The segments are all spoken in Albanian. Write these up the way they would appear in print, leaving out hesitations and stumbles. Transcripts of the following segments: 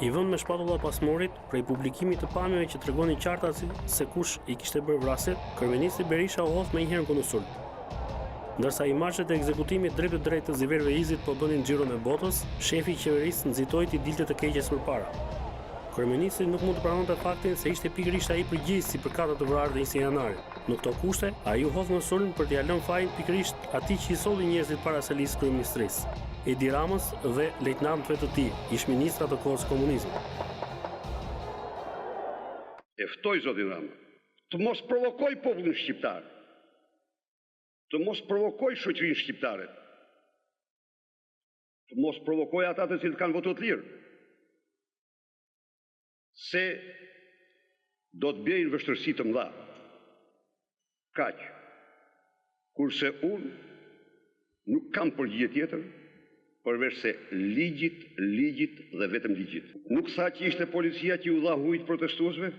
I vënë me shpatulla pas morit, prej publikimit të pamjeve që tregonin qarta se kush i kishte bërë vrasjet, kryeministri Berisha u hodh menjëherë në konsul. Ndërsa imazhet e ekzekutimit drejt për drejt të Ziver Veizit po bënin xhiron e botës, shefi i qeverisë nxitoi t'i dilte të keqes përpara. Kryeministri nuk mund të pranonte faktin se ishte pikërisht ai përgjegjësi për katër të vrarë të 20 janarit. Në këto kushte, ai u hodh në sulm për t'i lënë fajin pikërisht atij që i solli njerëzit para selisë kryeministrisë, Edi Ramës dhe lejtnantëve të tij, ish ministra të kohës komunizmit. E ftoj zotin Rama të mos provokoj popullin shqiptar, të mos provokoj shoqërinë shqiptare, të mos provokoj ata të cilët kanë votu të lirë, se do të bjerë vështirësi të mëdha. Kaq. Kurse unë nuk kam përgjigje tjetër përveç se ligjit dhe vetëm ligjit. Nuk tha që ishte policia që u dha hujt protestuesve?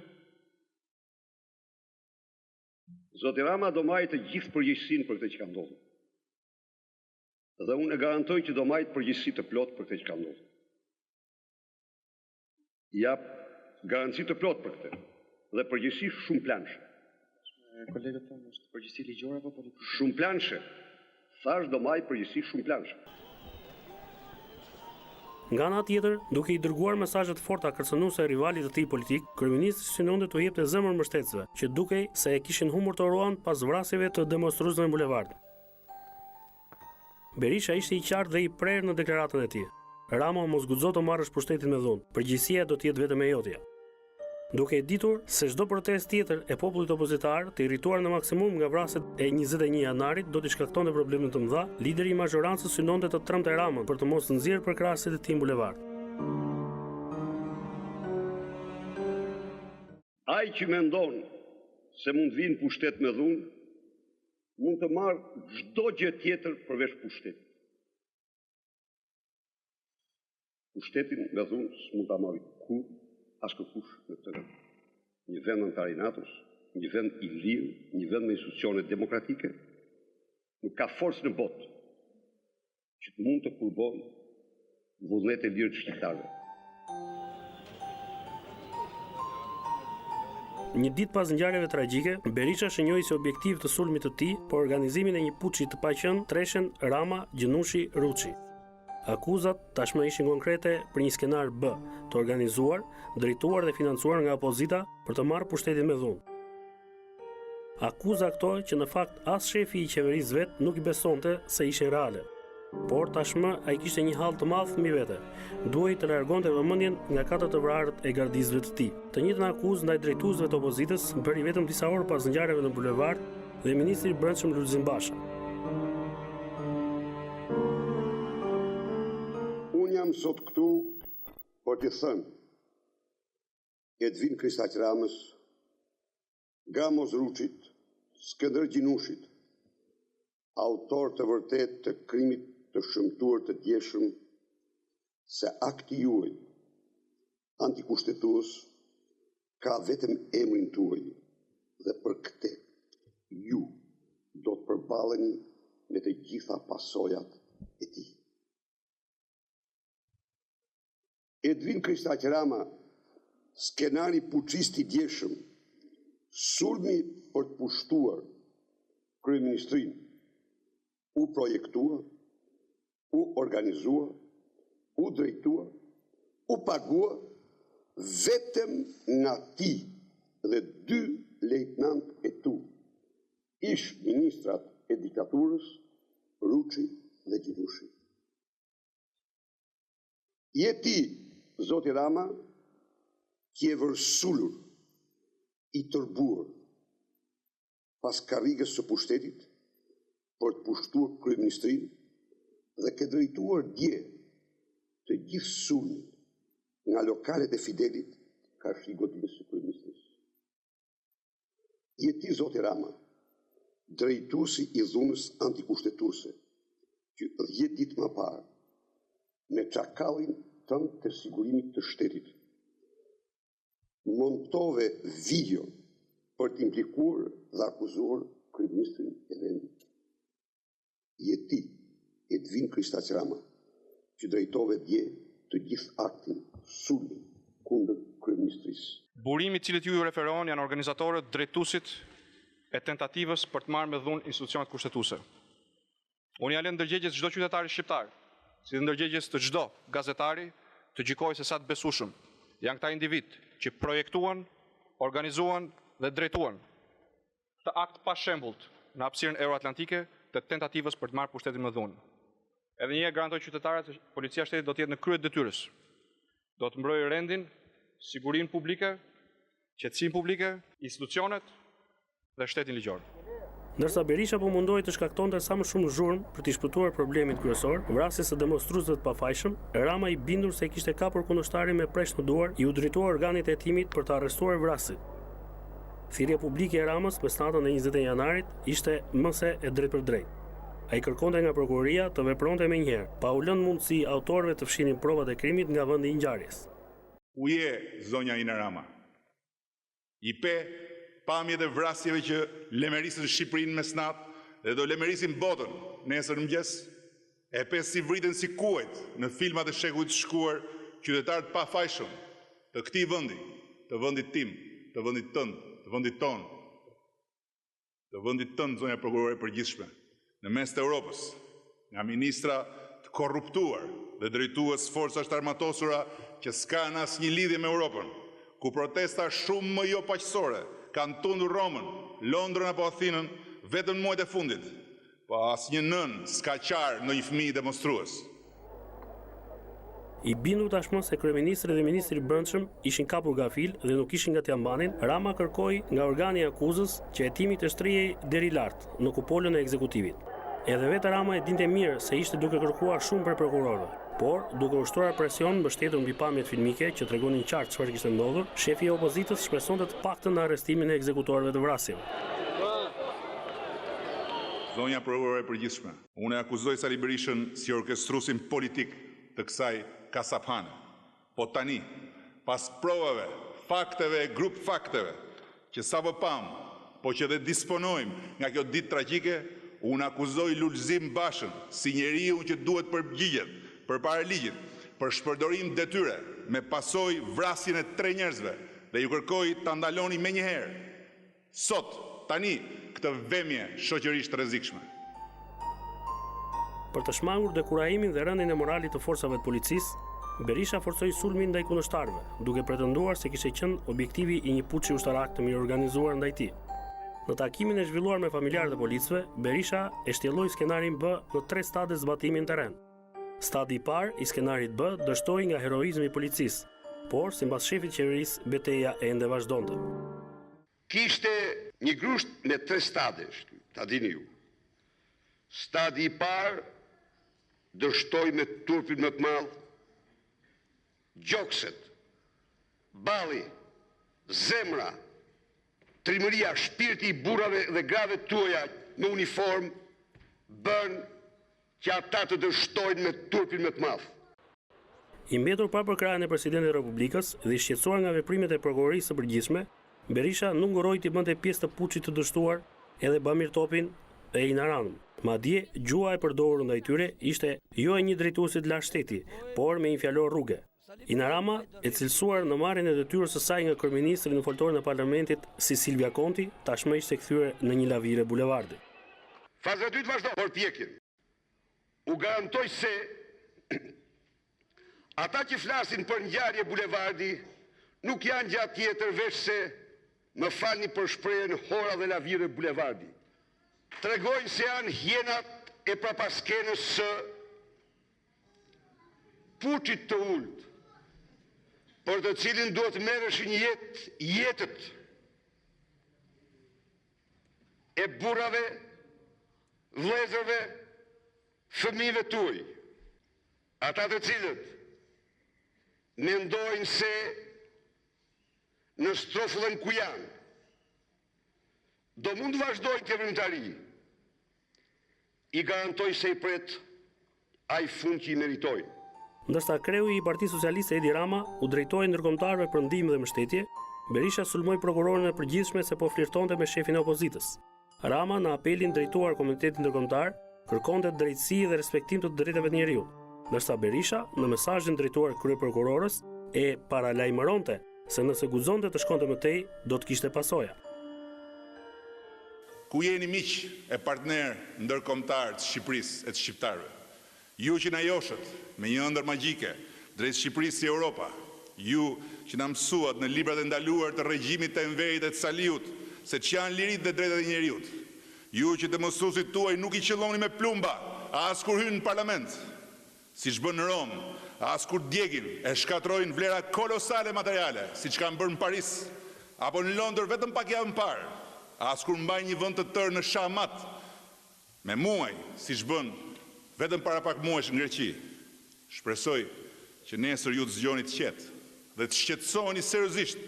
Zoti Rama do marrë të gjithë përgjegjësinë për këtë që ka ndodhur. Dhe unë e garantoj që do marrë përgjegjësi të plotë për këtë që ka ndodhur. Jap garanci të plotë për këtë. Dhe përgjegjësi shumë planshe. Kolegët tonë, është përgjegjësi ligjore apo politike? Shumë planshe. Thash do marrë përgjegjësi shumë planshe. Nga ana tjetër, duke i dërguar mesazhe të forta kërcënuese rivalit të tij politik, kryeministri synonte t'u jepte zemër mbështetësve, që dukej se e kishin humbur të ruan pas vrasjeve të demonstruesve në bulevard. Berisha ishte i qartë dhe i prerë në deklaratën e tij. Rama mos guxo të marrësh pushtetin me dhunë. Përgjegjësia do të jetë vetëm e jotja. Duke e ditur se çdo protestë tjetër e popullit opozitar, të irrituar në maksimum nga vrasjet e 21 janarit, do t'i shkaktonte probleme të mëdha, lideri i mazhorancës synonte të tremte Ramën për të mos nxjerrë përkrahësit e tij në bulevard. Ai që mendon se mund vinë pushtet me dhunë, mund të marrë çdo gjë tjetër përveç pushtetit. Pushtetin me dhunë s'mund ta marrë kurrë askëkush në këtë vend. Një vend antar i NATO-s, një vend i lirë, një vend me institucione demokratike, nuk ka forcë në botë që të mund të kurbon vullnetin e lirë të shqiptarëve. Një ditë pas ngjarjeve tragjike, Berisha shënjoi si objektiv të sulmit të tij për organizimin e një puçi të paqen treshen Rama, Gjenushi, Ruçi. Akuzat tashmë ishin konkrete për një skenar B, të organizuar, drejtuar dhe financuar nga opozita për të marrë pushtetin me dhunë. Akuza këto që në fakt as shefi i qeverisë vet nuk i besonte se ishin reale. Por tashmë ai kishte një hall të madh mbi vete. Duhej të largonte vëmendjen nga katër të vrarët e gardistëve të tij. Të njëjtën akuzë ndaj drejtuesve të opozitës bëri vetëm disa orë pas ngjarjeve në bulevard dhe ministri i Brendshëm Lulzim Basha. Jam sot këtu për t'i thënë Edvin Kristaq Ramës, Gamos Ruçit, Skënder Gjinushit, autor të vërtet të krimit të shëmtuar të djeshëm, se akti juaj antikushtetues ka vetëm emrin tuaj dhe për këtë ju do të përballeni me të gjitha pasojat e tij. Edvin Kristaq Rama, skenari puçist i djeshëm, sulmi për të pushtuar kryeministrinë, u projektua, u organizua, u drejtua, u pagua vetëm nga ti dhe 2 lejtnant e tu, ish ministrat e diktaturës, Ruçi dhe Gjinushi. Je ti, Zoti Rama, që je vërsulur, i tërbuar, pas karrigës së pushtetit, për të pushtuar kryeministrinë dhe ke drejtuar dje të gjithë sulmin nga lokalet e Fidelit ka shrigodimës së kryeministrisë. Je ti, Zoti Rama, drejtuesi i dhunës antikushtetuese, që 10 ditë më parë, me çakallin tënd të sigurimit të shtetit, montove video për të implikuar dhe akuzuar kryeministrin e vendit. Je ti, Edvin Kristaq Rama, që drejtove dje të gjithë aktin sulmi kundër kryeministrisë. Burimi i cilit ju referohen janë organizatorët drejtuesit e tentativës për të marrë me dhunë institucionet kushtetuese. Unë ja lë ndërgjegjes çdo qytetari shqiptar, si ndërgjegjes të çdo gazetari të gjykojë se sa të besueshëm janë këta individ që projektuan, organizuan dhe drejtuan këtë akt pa shembullt në hapësirën euroatlantike të tentativës për të marrë pushtetin me dhunë. Edhe një herë garantoj qytetarët se policia e shtetit do të jetë në krye të detyrës. Do të mbrojë rendin, sigurinë publike, qetësinë publike, institucionet dhe shtetin ligjor. Ndërsa Berisha po mundoi të shkaktonte sa më shumë zhurmë për të shpëtuar problemin kryesor, vrasjes së demonstruesve të pafajshëm, Rama i bindur se kishte kapur kundërshtarin me presh në duar, i u drejtua organit e hetimit për të arrestuar vrasit. Thirrja publike e Ramës mes natën e 20 janarit ishte mëse e drejt për drejt. Ai kërkonte nga prokuroria të vepronte menjëherë, pa u lënë mundësi autorëve të fshinin provat e krimit nga vendi i ngjarjes. U je zonja Ina Rama. I pe pamjet e vrasjeve që lemerisin Shqipërinë mes natë dhe do lemerisin botën nesër mëngjes, e pe si vriten si kuajt në filmat e shekullit të shkuar qytetarët pafajshëm të këtij vendi, të vendit tim, të vendit tënd, të vendit ton, të vendit tënd, zonja prokurore e përgjithshme, në mes të Europës, nga ministra të korruptuar dhe drejtues forcash të armatosura që s'kan asnjë lidhje me Europën, ku protesta shumë më jo paqësore kanë tundur Romën, Londrën apo Athinën vetëm në muajt e fundit, pa asnjë nën s'ka qarë në një fëmijë demonstrues. I bindur tashmë se kryeministri dhe ministri i brendshëm ishin kapur gafil dhe nuk ishin nga t'ia mbanin, Rama kërkoi nga organi i akuzës që hetimi të shtrihej deri lart në kupolën e ekzekutivit. Edhe vetë Rama e dinte mirë se ishte duke kërkuar shumë për prokurorëve, por duke ushtruar presion mbështetur mbi pamjet filmike që tregonin qartë çfarë kishte ndodhur, shefi i opozitës shpresonte të paktën në arrestimin e ekzekutorëve të vrasjeve. Zonja prokurore e përgjithshme, unë e akuzoj Sali Berishën si orkestruesin politik të kësaj kasaphane. Po tani, pas provave, fakteve, grup fakteve, që sapo pam, po që dhe disponojmë nga kjo ditë tragjike, unë akuzoj Lulzim Bashën si njeriu që duhet përgjigjet përpara ligjit për shpërdorim detyre me pasojë vrasjen e 3 njerëzve dhe ju kërkoj ta ndaloni menjëherë sot, tani, këtë vëmje shoqërisht të rrezikshme. Për të shmangur dekurajimin dhe rënien e moralit të forcave të policisë, Berisha forcoi sulmin ndaj kundërshtarëve, duke pretenduar se kishte qenë objektivi i një puçi ushtarak të mirë organizuar ndaj tij. Në takimin e zhvilluar me familjarët e policëve, Berisha e shtjelloi skenarin B në 3 stade zbatimin të rend. Stadi i parë i skenarit B dështoi nga heroizmi i policisë, por sipas shefit të qeverisë, betejë ende vazhdonte. Kishte një grusht me 3 stadesh, ta dini ju. Stadi i parë dështoi me turpin më të madh, gjokset, balli, zemra, trimëria, shpirti i burrave dhe grave tuaja në uniform bën që ata të dështojnë me turpin më të madh. I mbetur pa përkrahjen e presidentit të Republikës dhe i shqetësuar nga veprimet e prokurorisë së përgjithshme, Berisha nuk nguroi të bënte pjesë të puçit të dështuar edhe Bamir Topin e Ina Ramën. Madje gjua e përdorur ndaj tyre ishte jo e një drejtuesi të lartë shteti, por me një fjalor rruge. Ina Rama e cilësuar në marrjen e detyrës së saj nga kryeministri në foltorin e parlamentit si Silvia Konti, tashmë ishte kthyer në një lavire bulevardi. Faza e dytë vazhdo përpjekjen. U garantoj se ata që flasin për ngjarje bulevardi nuk janë gjatë tjetër veç se, më falni për shprehjen, hora dhe lavire bulevardi. Tregojnë se janë hjenat e prapaskenës së puçit të ulët, për të cilin duhet merreshin jetët e burrave, vëllezërve, fëmijëve tuaj. Ata të cilët mendojnë se në strofullën ku janë, do mund të vazhdojnë të vrimtari, i garantoj se i pret ai fund që i meritojnë. Ndërsa kreu i Partisë Socialiste Edi Rama u drejtoi ndërkombëtarëve për ndihmë dhe mbështetje, Berisha sulmoi prokurorin e përgjithshme se po flirtonte me shefin e opozitës. Rama në apelin drejtuar Komunitetit Ndërkombëtar kërkonte drejtësi dhe respektim të drejtave të njeriut, ndërsa Berisha në mesazhin drejtuar kryeprokurorës e paralajmëronte se nëse guxonte të shkonte më tej, do të kishte pasoja. Ku jeni miq e partner ndërkombëtar të Shqipërisë e të shqiptarëve? Ju që na joshët me një ëndër magjike drejt Shqipërisë si Europa, ju që na mësuat në librat e ndaluar të regjimit të Enverit e të Saliut se që janë lirit dhe drejtat e njeriut. Ju që të mësuesit tuaj nuk i qëlloni me plumba, as kur hynë në parlament, si që bënë në Romë, as kur djegin e shkatrojnë vlera kolosale materiale, si që kanë bërë në Paris, apo në Londër vetëm pak javë më parë, as kur mbaj një vend të tërë në Shamat, me muaj, si që bënë vetëm para pak muajsh në Greqi. Shpresoj që nesër ju të zgjoni të qetë dhe të shqetësoheni seriozisht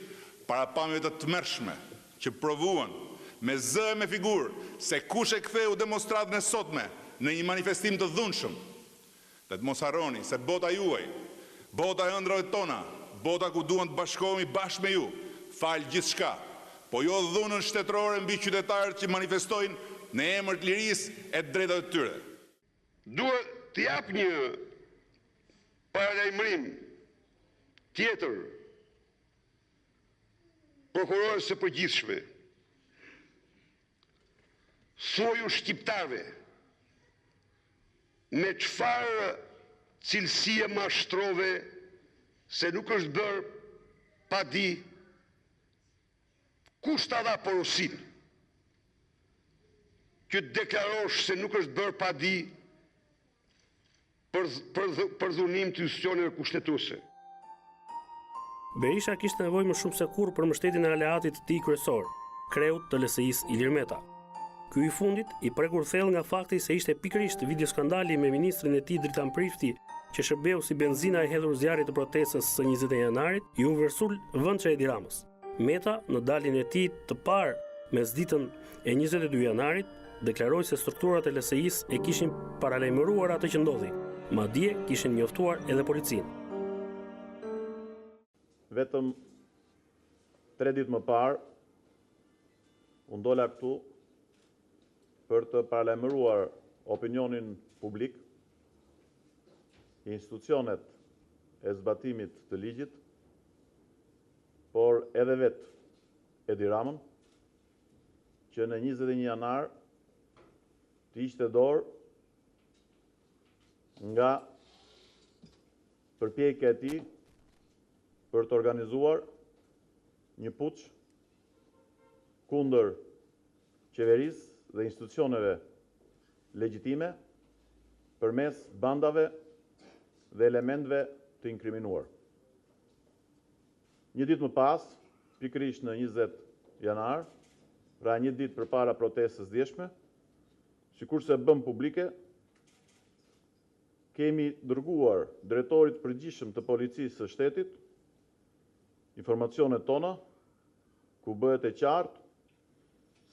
para pamjeve të tmerrshme që provuan me zë e me figurë se kush e ktheu demonstratën e sotme në një manifestim të dhunshëm. Dhe të mos harroni se bota juaj, bota e ëndrave tona, bota ku duan të bashkohemi bashkë me ju, falë gjithçka, po jo dhunën shtetërore mbi qytetarët që manifestojnë në emër të lirisë e të drejtave të tyre. Duhet të jap një paralajmërim tjetër prokurorës së përgjithshme. Thuaju shqiptarëve me çfarë cilësie mashtrove se nuk është bërë pa di kush ta dha porosin që të deklarosh se nuk është bërë pa di për dhunim të institucioneve kushtetuese. Berisha kishte nevojë më shumë se kurrë për mbështetjen e aleatit të tij kryesor, kreut të LSI-s Ilir Meta. Ky i fundit i prekur thellë nga fakti se ishte pikërisht videoskandali me ministrin e tij Dritan Prifti, që shërbeu si benzina e hedhur zjarrit të protestës së 20 janarit, i u vërsul vëndçe Edi Ramës. Meta në daljen e tij të parë mesditën e 22 janarit deklaroi se strukturat e LSI-s e kishin paralajmëruar atë që ndodhi, madje kishin njoftuar edhe policinë. Vetëm 3 ditë më parë, unë dola këtu për të paralajmëruar opinionin publik, institucionet e zbatimit të ligjit, por edhe vetë Edi Ramën, që në 21 janar të ishte dorë nga përpjekja e tij për të organizuar një puç kundër qeverisë dhe institucioneve legjitime përmes bandave dhe elementve të inkriminuar. Një ditë më pas, pikërisht në 20 janar, pra një ditë përpara protestës djeshme, sikurse bëm publike, kemi dërguar drejtorit përgjithshëm të policisë së shtetit informacionet tona, ku bëhet e qartë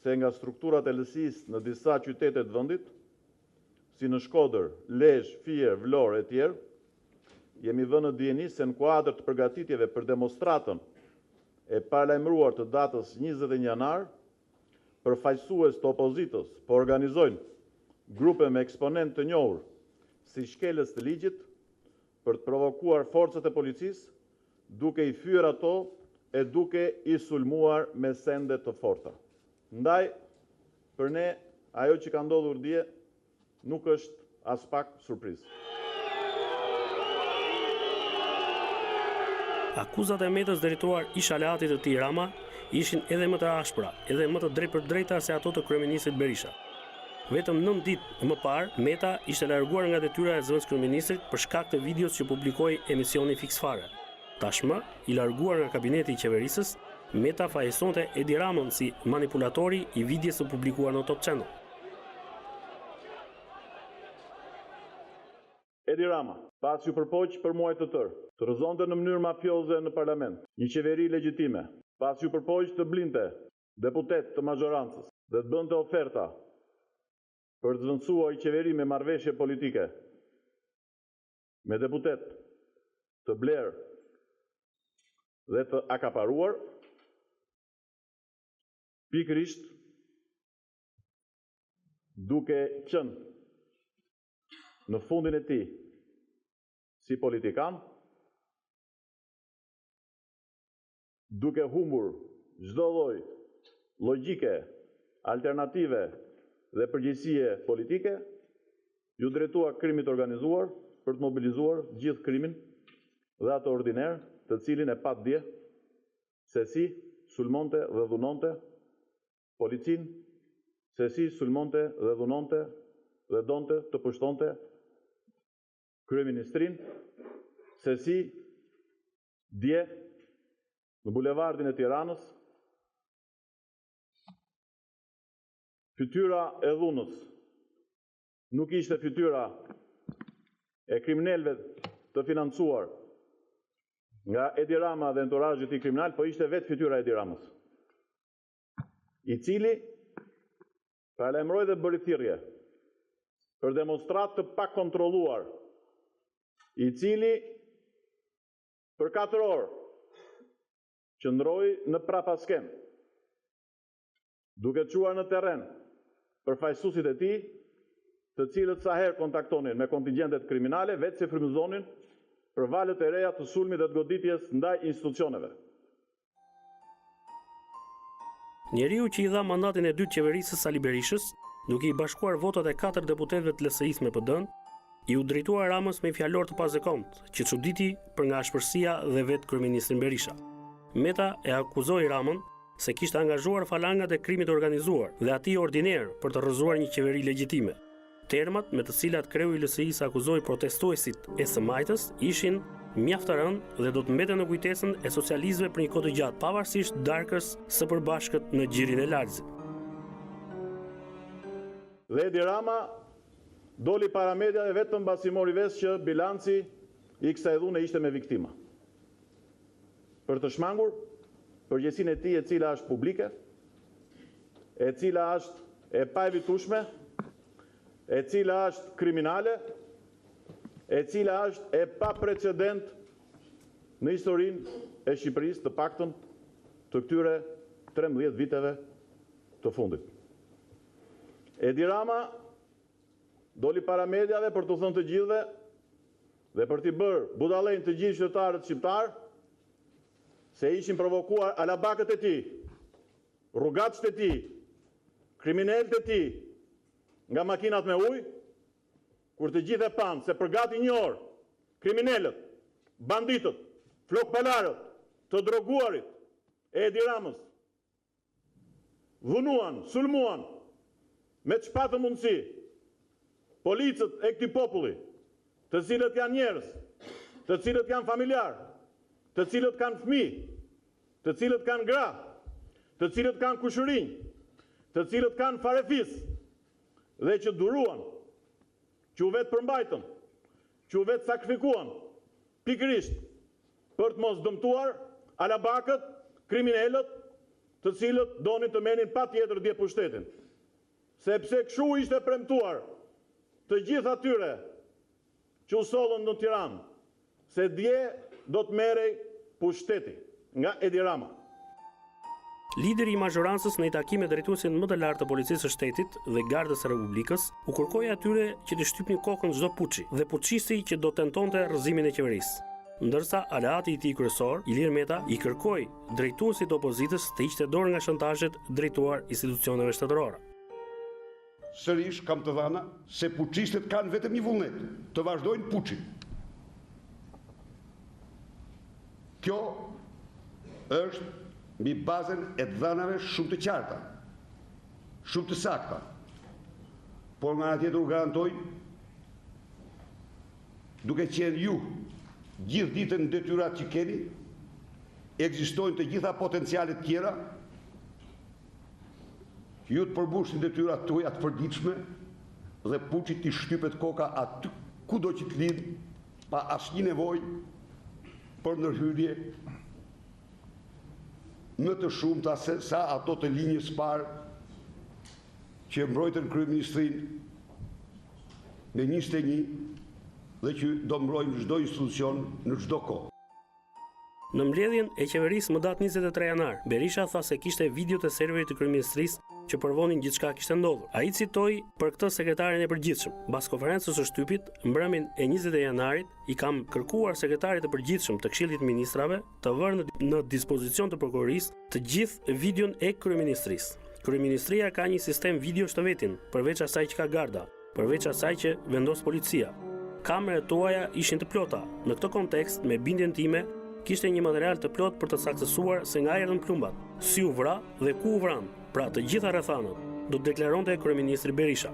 se nga strukturat e LSI-s në disa qytete të vendit, si në Shkodër, Lezhë, Fier, Vlorë e tjerë, jemi vënë në dijeni se në kuadër të përgatitjeve për demonstratën e paralajmëruar të datës 21 janar, përfaqësues të opozitës po organizojnë grupe me eksponent të njohur si shkelës të ligjit për të provokuar forcat e policisë, duke i fyer ato e duke i sulmuar me sende të forta. Ndaj, për ne, ajo që ka ndodhur dje nuk është as pak surprizë. Akuzat e Metës drejtuar ish aleatit të tij Rama ishin edhe më të ashpra, edhe më të drejtpërdrejta se ato të kryeministrit Berisha. Vetëm 9 ditë më parë, Meta ishte larguar nga detyra e zëvendës kryeministrit për shkak të videos që publikoi emisioni Fix Fare. Tashmë, i larguar nga kabineti i qeverisës, Meta fajsonte Edi Ramën si manipulatori i videos të publikuar në Top Channel. Edi Rama, pas ju përpoq për muaj të tërë, të rëzonte në mënyrë mafioze në parlament, një qeveri legjitime, pas ju përpoq të blinte deputet të mazhorancës dhe të bënte oferta për të zvendësuar i qeveri me marrëveshje politike, me deputet të blerë dhe të akaparuar, pikërisht duke qenë në fundin e tij si politikan, duke humbur çdo lloj logjike, alternative dhe përgjegjësie politike, ju drejtua krimit organizuar për të mobilizuar gjithë krimin dhe atë ordiner, të cilin e pat dje se si sulmonte dhe dhunonte policin, se si sulmonte dhe dhunonte dhe donte të pushtonte kryeministrin, se si dje në bulevardin e Tiranës fytyra e dhunës nuk ishte fytyra e kriminalëve të financuar nga Edi Rama dhe entourazhi i tij kriminal, po ishte vetë fytyra e Edi Ramës, i cili paralajmëroi dhe bëri thirrje për demonstrat të pakontrolluar, i cili për 4 orë qëndroi në prapaskem, duke çuar në terren përfaqësuesit e tij, të cilët sa herë kontaktonin me kontingjentet kriminale, vetë se frymëzonin për valët e reja të sulmit dhe të goditjes ndaj institucioneve. Njeriu që i dha mandatin e dytë qeverisë Sali Berishës, duke i bashkuar votat e 4 deputetëve të LSI-s me PD-n, i u drejtua Ramës me fjalor të pazekomt, që çuditi për nga ashpërsia dhe vetë kryeministrin Berisha. Meta e akuzoi Ramën se kishte angazhuar falangat e krimit organizuar dhe atij ordiner për të rrëzuar një qeveri legjitime. Termat me të cilat kreu i LSI-s akuzoi protestuesit e së majtës ishin mjaft të rëndë dhe do të mbeten në kujtesën e socialistëve për një kohë të gjatë, pavarësisht darkës së përbashkët në gjirin e Larzit. Dhe Edi Rama doli para mediave vetëm mbasi mori vesh që bilanci i kësaj dhune ishte me viktima. Për të shmangur përgjegjësinë e tij, e cila është publike, e cila është e paevitueshme, e cila është kriminale, e cila është e pa precedent në historinë e Shqipërisë, të paktën të këtyre 13 viteve të fundit. Edi Rama doli para mediave për të thënë të gjithëve dhe për t'i bërë budallënj të gjithë qytetarët shqiptar se ishin provokuar alabakët e tij, rrugatët e tij, kriminalët e tij nga makinat me ujë, kur të gjithë e panë se për gati një orë kriminalët, banditët, flokpalarët, të droguarit e Edi Ramës dhunuan, sulmuan me çfarë mundësi policët e këtij populli, të cilët janë njerëz, të cilët janë familjar, të cilët kanë fëmijë, të cilët kanë gra, të cilët kanë kushërinj, të cilët kanë farefis, dhe që duruan, që u vetë përmbajtën, që u vetë sakrifikuan, pikërisht për të mos dëmtuar alabakët, kriminalët, të cilët donin të menin patjetër dje pushtetin. Sepse kështu ishte premtuar të gjithë atyre që u sollën në Tiranë, se dje do të merrej pushteti nga Edi Rama. Lideri i mazhorancës në një takim me drejtuesin më të lartë të policisë së shtetit dhe gardës së Republikës, u kërkoi atyre që të shtypnin kokën çdo puçi dhe puçisti që do tentonte rrëzimin e qeverisë. Ndërsa aleati i tij kryesor, Ilir Meta, i kërkoi drejtuesit të opozitës të hiqte dorë nga shantazhet drejtuar institucioneve shtetërore. Sërish kam të dhëna se puçistët kanë vetëm një vullnet, të vazhdojnë puçin. Kjo është mbi bazën e dhënave shumë të qarta, shumë të sakta. Por nga ana tjetër u garantoj, duke qenë ju gjithë ditën në detyrat që keni, ekzistojnë të gjitha potencialet tjera, ju të përbushin detyrat tuaja të përditshme dhe puçit t'i shtypet koka aty kudo që të lidh, pa asnjë nevojë për ndërhyrje më të shumta se sa ato të linjës parë që mbrojtën kryeministrin me 21 dhe që do mbrojnë çdo institucion në çdo kohë. Në mbledhjen e qeverisë më datë 23 janar, Berisha tha se kishte video të serverit të kryeministrisë që përvonin gjithçka kishte ndodhur. Ai citoi për këtë sekretarin e përgjithshëm. Mbas konferencës së shtypit, mbrëmjen e 20 janarit, i kam kërkuar sekretarit të përgjithshëm të Këshillit të Ministrave të vërë në dispozicion të prokurorisë të gjithë videon e kryeministrisë. Kryeministria ka një sistem video shtëvetin, përveç asaj që ka garda, përveç asaj që vendos policia. Kamerat tuaja ishin të plota. Në këtë kontekst, me bindjen time, kishte një material të plot për të saksësuar se nga erdhën plumbat, si u vra dhe ku u vran, pra të gjitha rrethanat, do të deklaronte kryeministri Berisha.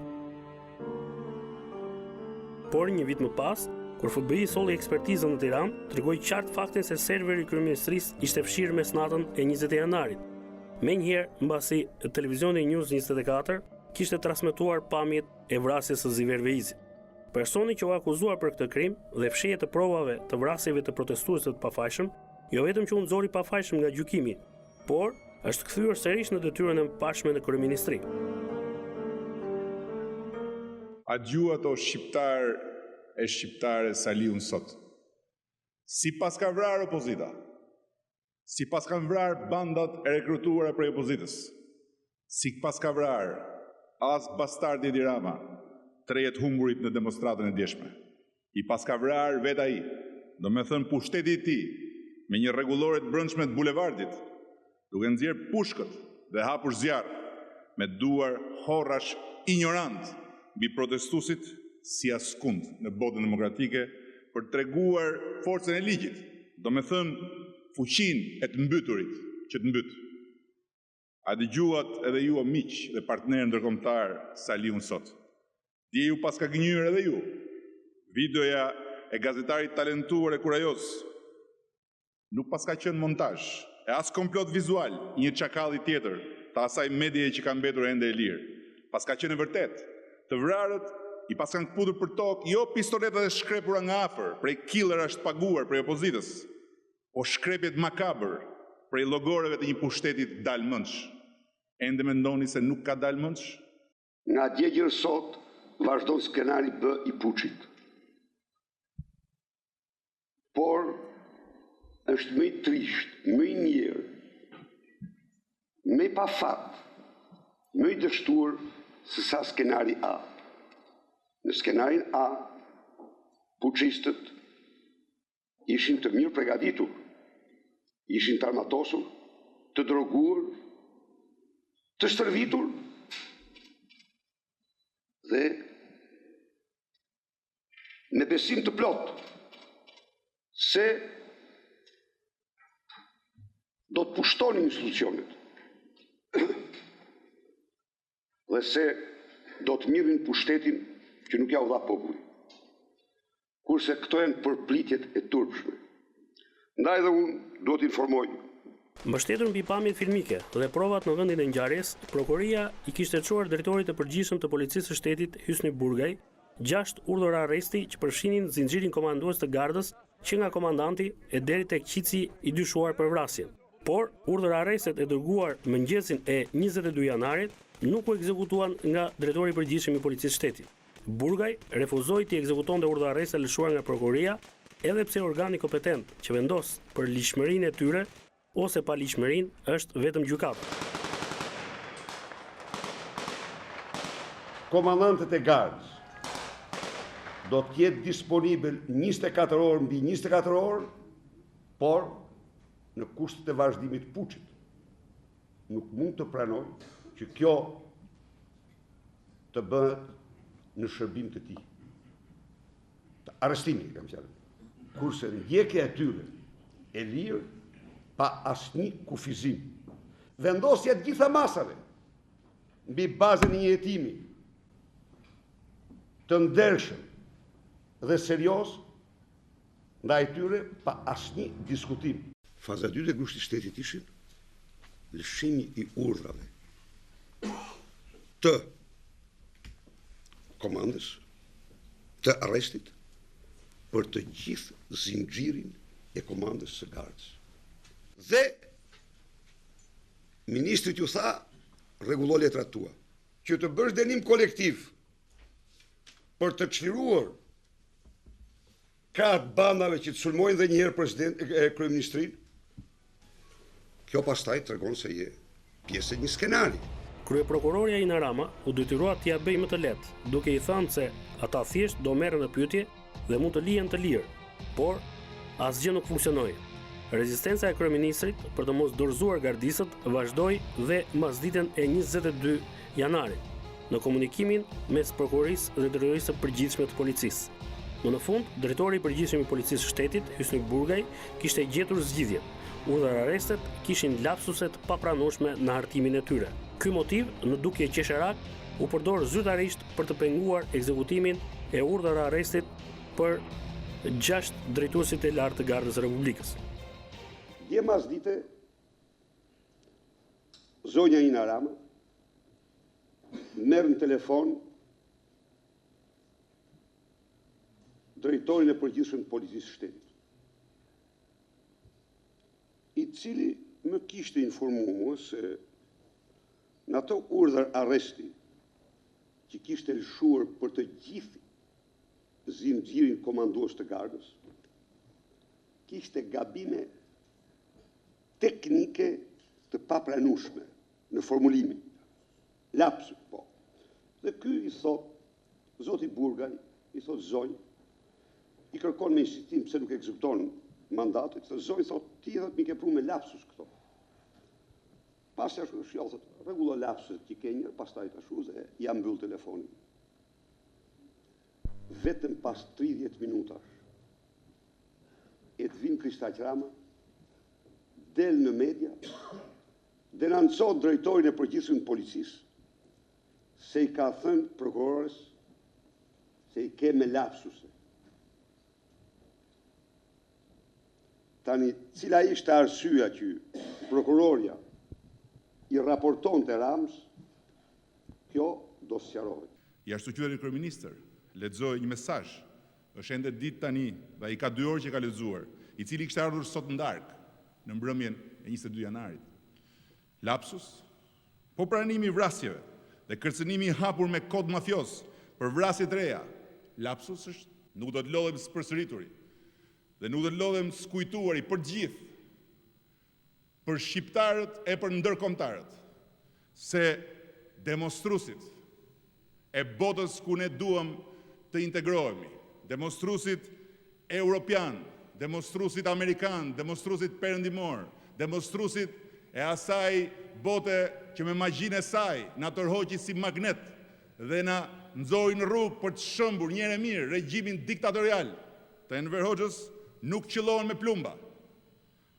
Por një vit më pas, kur FBI solli ekspertizën në Tiranë, tregoi qartë faktin se serveri i kryeministrisë ishte fshirë mes natën e 20 janarit. Menjëherë, mbasi televizioni News 24 kishte transmetuar pamjet e vrasjes së Ziver Veizit. Personi që u akuzuar për këtë krim dhe fshehje të provave të vrasjeve të protestuesve të pafajshëm, jo vetëm që u nxori pafajshëm nga gjykimi, por është kthyer sërish në detyrën e pashme në kryeministri. A gjua ato shqiptar e shqiptare Saliun sot? Si pas ka vrarë opozita? Si pas kanë vrarë bandat e rekrutuara prej opozitës? Si pas ka vrarë as bastardi Edi Rama, trejet humburit në demonstratën e djeshme. I pas ka vrarë vet ai, do me thënë pushteti i tij, me një rregullore të brendshme të bulevardit, duke nxjerrë pushkët dhe hapur zjarr, me duar horrash ignorant mbi protestuesit si askund në botën demokratike për treguar forcën e ligjit, do me thënë fuqinë e të mbyturit që të mbyt. A dëgjuat edhe ju o miq dhe partner ndërkombëtar Saliun sot? Dje ju pas ka gënjur edhe ju. Videoja e gazetarit talentuar e kurajos nuk pas ka qenë montazh, e as komplot vizual, një çakalli tjetër të asaj medie që ka mbetur ende e lirë. Pas ka qenë e vërtet. Të vrarët i pas kanë kputur për tokë jo pistoletat e shkrepura nga afër, prej killerash të paguar prej opozitës, po shkrepjet makabër prej llogoreve të një pushteti dalmëndsh. Ende mendoni se nuk ka dalmëndsh? Nga djegjër sot, vazhdon skenari B i puçit. Por, është më i trisht, më i njerë, më i pafat, më i dështuar se sa skenari A. Në skenarin A, puçistët ishin të mirë përgatitur, ishin të armatosur, të droguar, të stërvitur dhe me besim të plot se do të pushtonin institucionet dhe se do të mirrin pushtetin që nuk ja u dha populli. Kurse këto janë përplitjet e turpshme. Ndaj dhe unë do të informoj. Mbështetur mbi pamjet filmike dhe provat në vendin e ngjarjes, prokuroria i kishte çuar drejtorit të përgjithshëm të policisë së shtetit Hysni Burgaj 6 urdhër arresti që përfshinin zinxhirin komandues të gardës që nga komandanti e deri tek qici i dyshuar për vrasjen. Por urdhër arrestet e dërguar mëngjesin e 22 janarit nuk u ekzekutuan nga drejtori i përgjithshëm i policisë së shtetit. Burgaj refuzoi të ekzekutonte urdhër arresti lëshuar nga prokuroria, edhe pse organi kompetent që vendos për ligjshmërinë e tyre ose pa ligjshmërinë është vetëm gjykata. Komandantët e gardës do të jetë disponibil 24 orë mbi 24 orë, por në kushtet e vazhdimit të puçit. Nuk mund të pranoj që kjo të bëhet në shërbim të tij. Të arrestimi, kam thënë. Kurse ndjekja e tyre e lirë pa asnjë kufizim. Vendosja të gjitha masave mbi bazën e një hetimi të ndershëm dhe serioz ndaj tyre pa asnjë diskutim. Faza 2 e grushtit shtetit ishin lëshimi i urdhrave të komandës, të arrestit për të gjithë zinxhirin e komandës së gardës. Dhe ministrit ju tha, rregullo letrat tua, që të bësh dënim kolektiv për të çliruar kraht bandave që të sulmojnë dhe njëherë kryeministrinë, Kjo pastaj tregon se je pjesë e një skenari. Kryeprokurorja Ina Rama u detyrua t'ia bëjë më të lehtë, duke i thënë se ata thjesht do merren në pyetje dhe mund të lihen të lirë, por asgjë nuk funksionoi. Rezistenca e kryeministrit për të mos dorëzuar gardisët vazhdoi dhe mbas ditën e 22 janarit në komunikimin mes prokurorisë dhe drejtorisë së përgjithshme të policisë. Më në fund, drejtori i përgjithshëm i policisë së shtetit, Hysnik Burgaj, kishte gjetur zgjidhjen. Urdhër arrestet kishin lapsuset papranueshme në hartimin e tyre. Ky motiv, në dukje qesherak, u përdor zyrtarisht për të penguar ekzekutimin e urdhër arrestit për 6 drejtuesit e lartë të Gardës së Republikës. Dje mas dite, zonja Ina Rama merr në telefon drejtorin e përgjithshëm të policisë së shtetit, i cili më kishte informuar se në ato urdhër arresti që kishte lëshuar për të gjithë zinxhirin komandues të Gardës, kishte gabime teknike të papranueshme në formulimin. Lapsus, po. Dhe ky i thot, zoti Burgaj, i thot zonjë, i kërkon me insistim pse nuk ekzekuton mandatit, dhe zonjë thot, ti edhe mi ke pru me lapsus këto. Pas që ashtu shjallë, thot, rregullo lapsuset që ke njërë, pas taj të ashtu, dhe jam mbyll telefonin. Vetëm pas 30 minutash, Edvin Kristaq Rama del në media, denancon drejtorin e përgjithshëm të policisë, se i ka thënë prokurores se i ke me lapsuse. Tani, cila ishte arsyeja që prokuroria i raporton të Ramës, kjo do sqarohet. Jashtëqytetari kryeministër lexoi një mesazh, është ende ditë tani, dhe ai ka 2 orë që ka lexuar, i cili kishte ardhur sot në darkë, në mbrëmjen e 22 janarit. Lapsus, po pranimi i vrasjeve dhe kërcënimi i hapur me kod mafios për vrasje të reja. Lapsus është, nuk do të lodhem së përsërituri dhe nuk do të lodhem së kujtuari për gjithë, për shqiptarët e për ndërkombëtarët, se demonstruesit e botës ku ne duam të integrohemi, demonstruesit europian, demonstruesit amerikan, demonstruesit perëndimor, demonstruesit e asaj bote që me magjinë e saj na tërhoqi si magnet dhe na nxori në rrugë për të shëmbur njëherë mirë regjimin diktatorial të Enver Hoxhës, nuk qëllohen me plumba.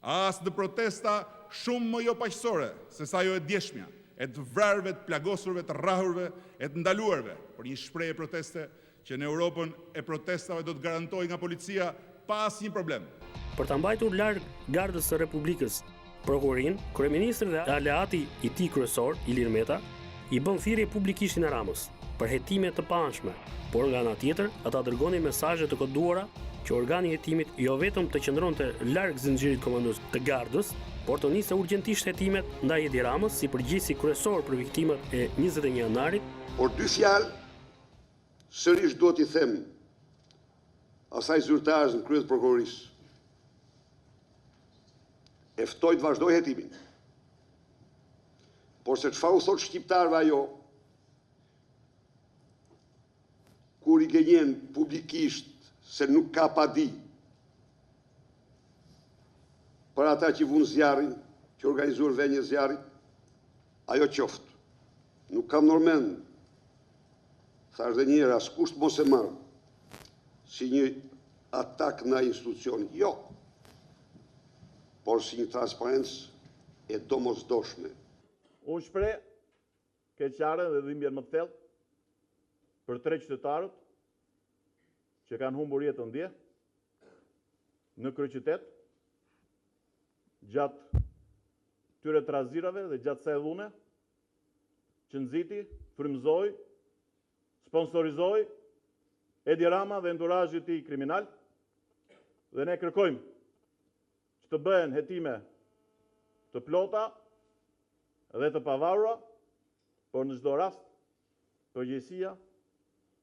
As në protesta shumë më jo paqësore se sa jo e djeshmja, e të vrarëve, të plagosurve, të rrahurve, e të ndaluarve, për një shprehje proteste që në Europën e protestave do të garantojë nga policia pa asnjë problem. Për ta mbajtur larg Gardës së Republikës prokurorin, kryeministri dhe aleati i tij kryesor, Ilir Meta, i bën thirrje publikisht Ina Ramës për hetime të paanshme, por nga ana tjetër ata dërgonin mesazhe të koduara që organi i hetimit jo vetëm të qëndronte larg zinxhirit komandues të Gardës, por të nisë urgjentisht hetimet ndaj Edi Ramës si përgjegjësi kryesor për viktimat e 21 janarit. Por 2 fjalë sërish duhet i them asaj zyrtarës në krye të prokurorisë. E ftoj të vazhdoj hetimin. Por se çfarë u thot shqiptarëve ajo, kur i gënjen publikisht se nuk ka padi për ata që vunë zjarrin, që organizuar vënje zjarrit, ajo qoftë. Nuk kam normen, thash dhe njëherë, askush mos e marr si një atak në institucion, jo, por si një transparencë e domosdoshme. Unë shpreh keqare dhe dhimbjen më të thellë për 3 qytetarët që kanë humbur jetën dje në kryeqytet gjatë tyre trazirave dhe gjatë kësaj dhune që nxiti, frymëzoi, sponsorizoi Edi Rama dhe entourazhi i tij kriminal, dhe ne kërkojmë që të bëhen hetime të plota dhe të pavarura, por në çdo rast përgjegjësia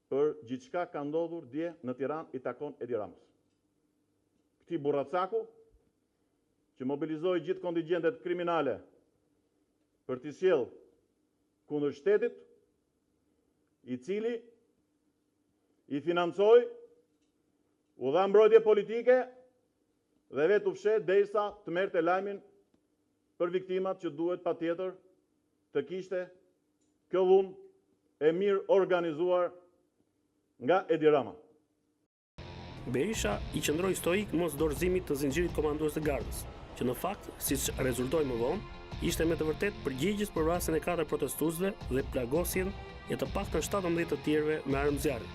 për gjithçka ka ndodhur dje në Tiranë i takon Edi Ramës. Këtij burracaku që mobilizoi gjithë kontingjentet kriminale për t'i sjellë kundër shtetit, i cili i financoi, u dha mbrojtje politike dhe vetë u fshet derisa të merrte lajmin për viktimat që duhet patjetër të kishte kjo dhunë e mirë organizuar nga Edi Rama. Berisha i qëndroi stoik mos dorëzimit të zinxhirit komandues të gardës, që në fakt, siç rezultoi më vonë, ishte me të vërtetë përgjegjës për vrasjen e 4 protestuesve dhe plagosjen e të paktën 17 të tjerëve me armë zjarri.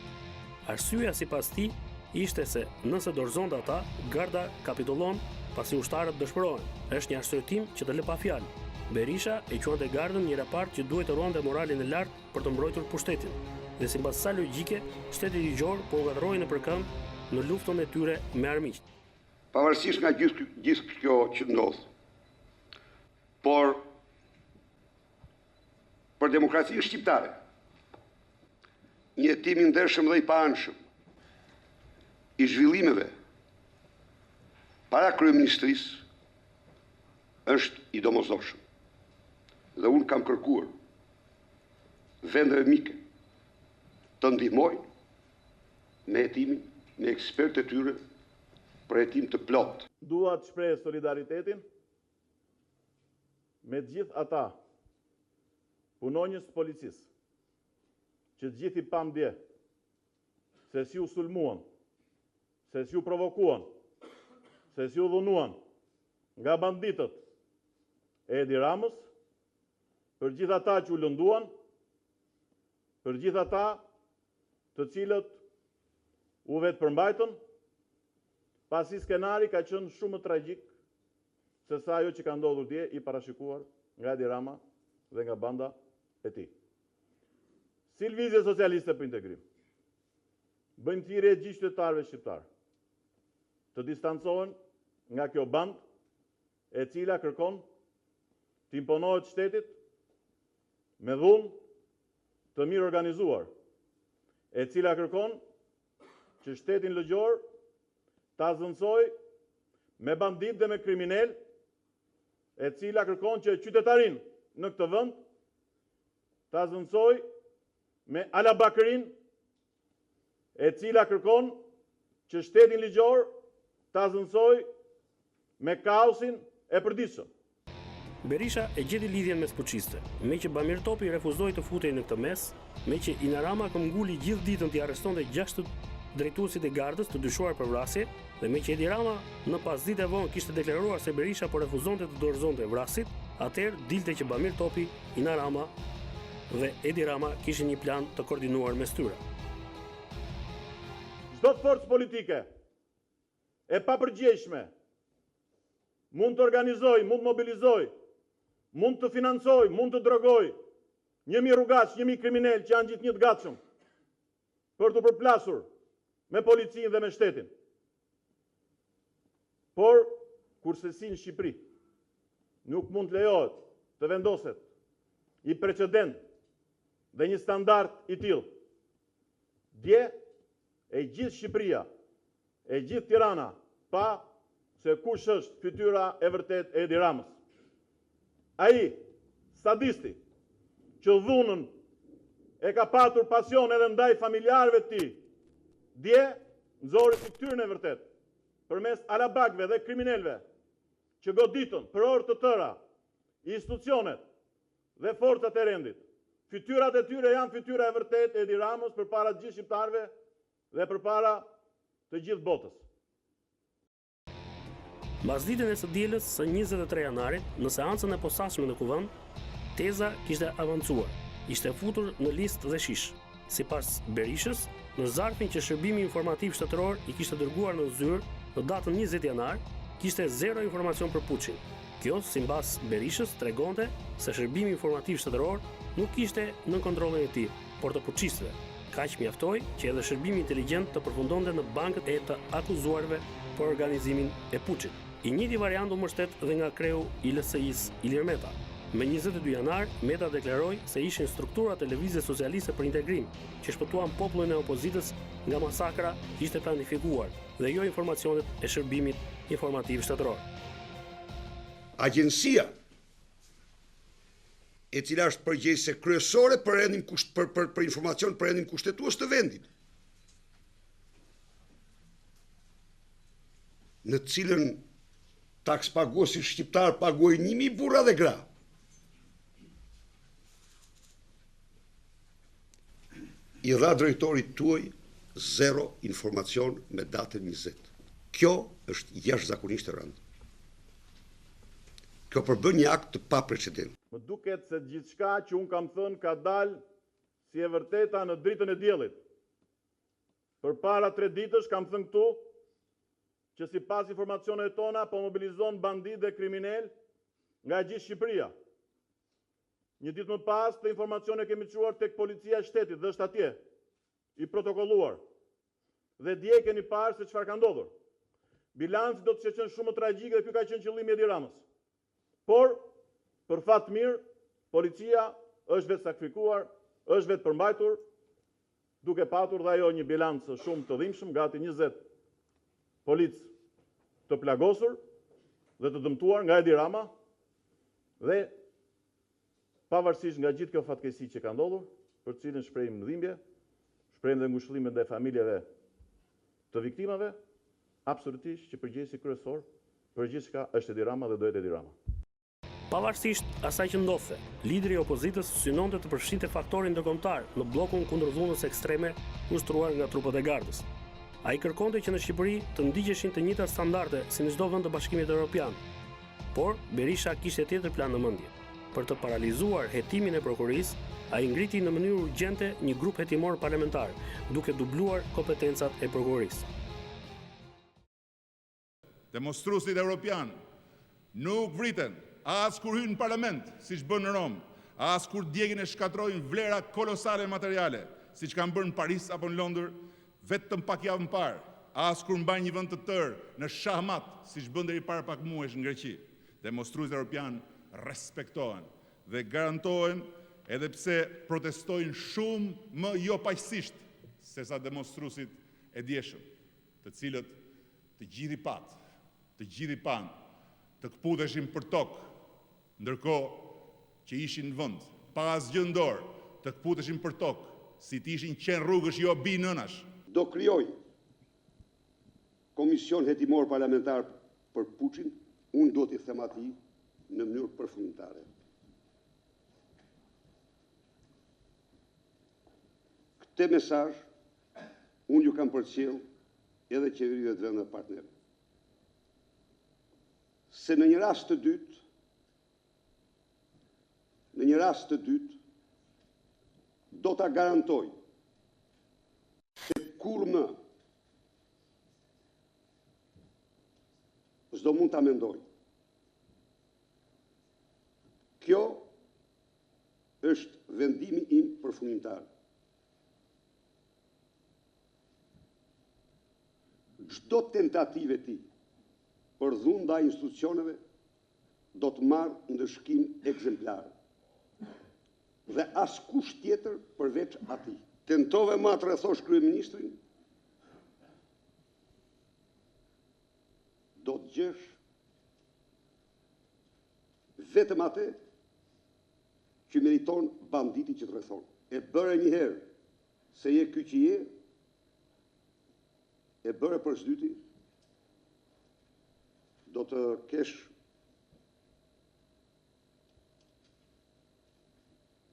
Arsyeja sipas tij ishte se nëse dorëzonte ata, garda kapitullon pasi ushtarët dëshpërohen. Është një arsyetim që të lë pa fjalë. Berisha e quante gardën një raport që duhet të ruante moralin e lartë për të mbrojtur pushtetin. Dhe sipas sa logjike, shteti ligjor po ngatërroi në përkëmbë në luftën e tyre me armiqt. Pavarësisht nga gjithë kjo që ndodh, por për demokracinë shqiptare, një hetim i ndershëm dhe i paanshëm i zhvillimeve para kryeministrisë është i domosdoshëm. Dhe unë kam kërkuar vendeve mike të ndihmojnë me hetimin, me ekspertë e tyre për hetim të plot. Dua të shpreh solidaritetin me gjithë ata punonjës të policisë që të gjithë i pamdje se si u sulmuan, se si u provokuan, se si u dhunuan nga banditët e Edi Ramës, për gjithë ata që u lënduan, për gjithë ata të cilët u vetë përmbajtën, pasi skenari ka qenë shumë tragjik se sa ajo që ka ndodhur dje i parashikuar nga Edi Rama dhe nga banda e tij. Si Lëvizje Socialiste për Integrim, bëjmë thirrje gjithë qytetarëve shqiptar të distancohen nga kjo bandë e cila kërkon të imponohet shtetit me dhunë të mirë organizuar, e cila kërkon që shtetin ligjor ta zënësoj me bandit dhe me kriminel, e cila kërkon që qytetarin në këtë vend ta zënësoj me alabakërin, e cila kërkon që shtetin ligjor ta zënësoj me kaosin e përditshëm. Berisha e gjeti lidhjen mes fuqiste, me që Bamir Topi refuzoi të futej në këtë mes, me që Inarama këmbguli gjithë ditën t'i arrestonte 6 drejtuesit e gardës të dyshuar për vrasje, dhe me që Edi Rama në pas ditë e vonë kishte deklaruar se Berisha po refuzonte të dorëzonte vrasit, atëherë dilte që Bamir Topi, Inarama dhe Edi Rama kishin një plan të koordinuar mes tyre. Çdo forcë politike e papërgjegjshme mund të organizoj, mund të mobilizoj, mund të financoj, mund të drogoj 1.000 rrugaç, 1.000 kriminal që janë gjithë një të gatshëm për të përplasur me policinë dhe me shtetin. Por, kurse si në Shqipëri, nuk mund të lejohet të vendoset i precedent dhe një standard i tillë. Dje, e gjithë Shqipëria, e gjithë Tirana, pa se kush është fytyra e vërtet e Edi Ramës. Ai, sadisti, që dhunën e ka patur pasion edhe ndaj familjarëve të tij, dje nxori fytyrën e vërtet, përmes alabakëve dhe kriminalëve, që goditën për orë të tëra institucionet dhe forcat e rendit. Fytyrat e tyre janë fytyra e vërtet e Edi Ramës përpara të gjithë shqiptarëve dhe përpara të gjithë botës. Mbas ditën e së dielës së 23 janarit, në seancën e posaçme në kuvend, teza kishte avancuar, ishte futur në listë dhe shish. Sipas Berishës, në zarfin që Shërbimi Informativ Shtetëror i kishte dërguar në zyrë në datën 20 janar, kishte 0 informacion për Puçin. Kjo, sipas Berishës, tregonte se Shërbimi Informativ Shtetëror nuk kishte në kontrollin e tij, por të puçistëve. Kaq mjaftoi që edhe Shërbimi Inteligjent të përfundonte në bankët e të akuzuarve për organizimin e puçit. I njëjti variant u mbështet dhe nga kreu i LSI-s Ilir Meta. Me 22 janar, Meta deklaroi se ishin strukturat e Lëvizjes Socialiste për Integrim, që shpëtuan popullin e opozitës nga masakra që ishte planifikuar dhe jo informacionet e Shërbimit Informativ Shtetëror. agjencia e cila është përgjegjëse kryesore për informacion për rendin kushtetues të vendit, në cilën takspaguesi shqiptar paguaj 1000 burra dhe gra. I dha drejtorit tuaj 0 informacion me datën 20. Kjo është jashtëzakonisht e rëndë. Kjo përbën një akt të paprecedent. Më duket se gjithçka që unë kam thënë ka dalë si e vërteta në dritën e diellit. Përpara 3 ditësh kam thënë këtu që sipas informacioneve tona po mobilizon bandit dhe kriminal nga gjithë Shqipëria. Një ditë më pas të informacione kemi çuar tek policia e shtetit dhe është atje i protokolluar. Dhe dje keni parë se çfarë ka ndodhur. Bilanci do të qenë shumë tragjik dhe ky ka qenë qëllimi i Edi Ramës. Por për fat mirë, policia është vetë sakrifikuar, është vetë përmbajtur, duke patur dhe ajo një bilanc shumë të dhimbshëm, gati 20 polic të plagosur dhe të dëmtuar nga Edi Rama, dhe pavarësisht nga gjithë kjo fatkeqësi që ka ndodhur, për cilën shprehim dhimbje, shprehim dhe ngushëllime ndaj familjeve të viktimave, absolutisht që përgjegjësi kryesor për gjithçka është Edi Rama dhe do jetë Edi Rama. Pavarësisht asaj që ndodhte, lideri i opozitës synonte të përfshinte faktorin ndërkombëtar në bllokun kundër dhunës ekstreme ushtruar nga trupët e gardës. Ai kërkonte që në Shqipëri të ndigjeshin të njëjtat standarde si në çdo vend të Bashkimit Evropian. Por Berisha kishte tjetër plan në mendje. Për të paralizuar hetimin e prokurorisë, ai ngriti në mënyrë urgjente një grup hetimor parlamentar, duke dubluar kompetencat e prokurorisë. Demonstruesit evropian nuk vriten as kur hynë në parlament, si që bënë në Rom, as kur djegin e shkatrojnë vlera kolosale materiale, si që kanë bërë në Paris apo në Londër, vetëm pak javë më parë, as kur mbajnë një vend të tërë në Shahmat, si që bënë deri para pak muesh në Greqi. Demonstruesit evropian respektohen dhe garantohen edhe pse protestojnë shumë më jo paqësisht se sa demonstruesit e djeshëm, të cilët të gjithi patë, të gjithi panë, të kputeshin për tokë, ndërkohë që ishin në vend, pa asgjë në dorë, të kputeshin për tokë, si të ishin qenë rrugësh jo bi nënash. Do krijoj komision hetimor parlamentar për puçin, unë do t'i them atij në mënyrë përfundimtare. Këtë mesazh unë ju kam përcjell edhe qeverive të vendeve partnere. Se në një rast të dytë, do ta garantoj se kur më s'do mund ta mendoj. Kjo është vendimi im përfundimtar. Çdo tentativë e tij për dhunë ndaj institucioneve do të marrë ndëshkim ekzemplar. Dhe askush tjetër përveç atij. Tentove ma të rrethosh kryeministrin, do të gjesh vetëm atë që meriton banditi që të rrethon. E bëre një herë se je ky që je, e bëre për shdyti, do të kesh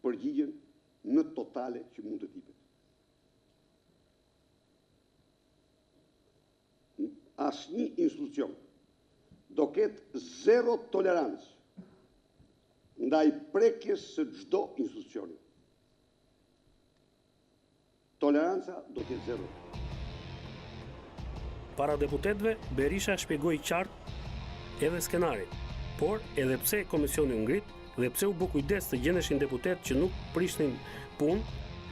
përgjigjen në totale që mund të tipet. Asnjë institucion do ketë 0 tolerancë ndaj prekjes së çdo institucioni. Toleranca do të jetë 0. Para deputetëve, Berisha shpjegoi qartë edhe skenarin, por edhe pse komisioni u ngrit dhe pse u bë kujdes të gjendeshin deputet që nuk prishnin punë,